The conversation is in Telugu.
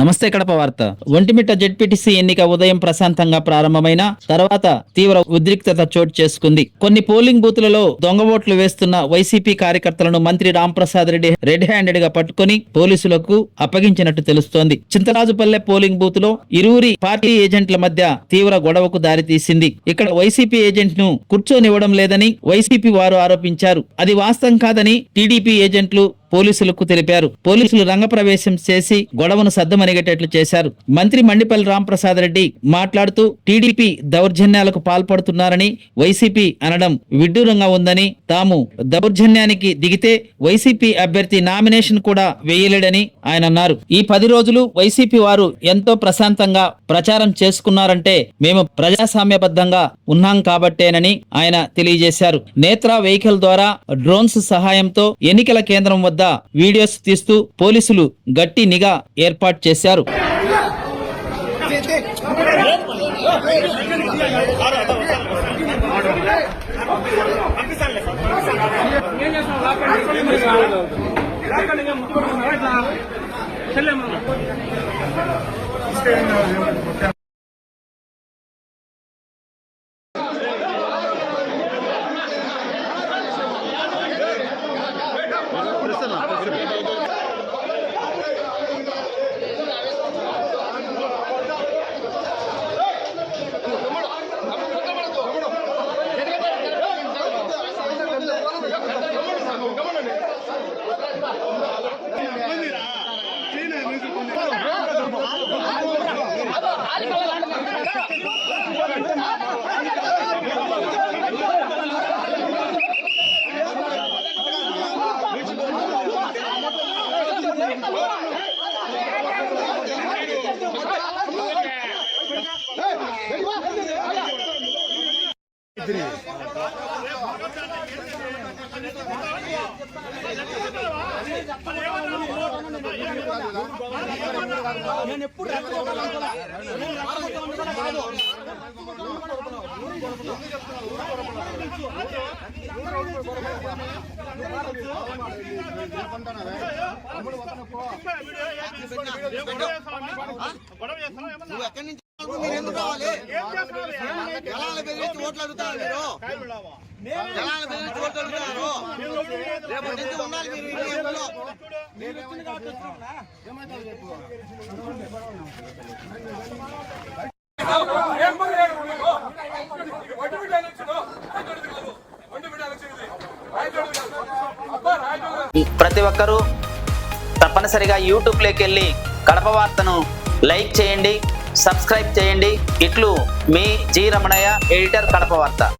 నమస్తే కడప వార్త. ఒంటిమిట్ట జెడ్పీటీసీ ఎన్నిక ఉదయం ప్రశాంతంగా ప్రారంభమైన తర్వాత తీవ్ర ఉద్రిక్తత చోటు చేసుకుంది. కొన్ని పోలింగ్ బూతులలో దొంగ ఓట్లు వేస్తున్న వైసీపీ కార్యకర్తలను మంత్రి రాంప్రసాద్ రెడ్డి రెడ్ హ్యాండెడ్ గా పట్టుకుని పోలీసులకు అప్పగించినట్టు తెలుస్తోంది. చింతరాజుపల్లె పోలింగ్ బూత్ లో ఇరువురి పార్టీ ఏజెంట్ల మధ్య తీవ్ర గొడవకు దారితీసింది. ఇక్కడ వైసీపీ ఏజెంట్ ను కూర్చోనివ్వడం లేదని వైసీపీ వారు ఆరోపించారు. అది వాస్తవం కాదని టీడీపీ ఏజెంట్లు పోలీసులకు తెలిపారు. పోలీసులు రంగప్రవేశం చేసి గొడవను సద్దమనిగేటట్లు చేశారు. మంత్రి మండిపల్లి రాంప్రసాద్ రెడ్డి మాట్లాడుతూ టీడీపీ దౌర్జన్యాలకు పాల్పడుతున్నారని వైసీపీ అనడం విడ్డూరంగా ఉందని, తాము దౌర్జన్యానికి దిగితే వైసీపీ అభ్యర్థి నామినేషన్ కూడా వేయలేడని ఆయన అన్నారు. ఈ 10 రోజులు వైసీపీ వారు ఎంతో ప్రశాంతంగా ప్రచారం చేసుకున్నారంటే మేము ప్రజాస్వామ్యబద్ధంగా ఉన్నాం కాబట్టేనని ఆయన తెలియజేశారు. నేత్ర వెహికల్ ద్వారా డ్రోన్స్ సహాయంతో ఎన్నికల కేంద్రం వద్ద వీడియోస్ తీస్తూ పోలీసులు గట్టి నిఘా ఏర్పాటు చేశారు. ప్రతి ఒక్కరూ తప్పనిసరిగా యూట్యూబ్లోకి వెళ్ళి కడప వార్తను లైక్ చేయండి, సబ్స్క్రైబ్ చేయండి. ఇట్లు మీ జి రమణయ్య, ఎడిటర్, కడప వార్త.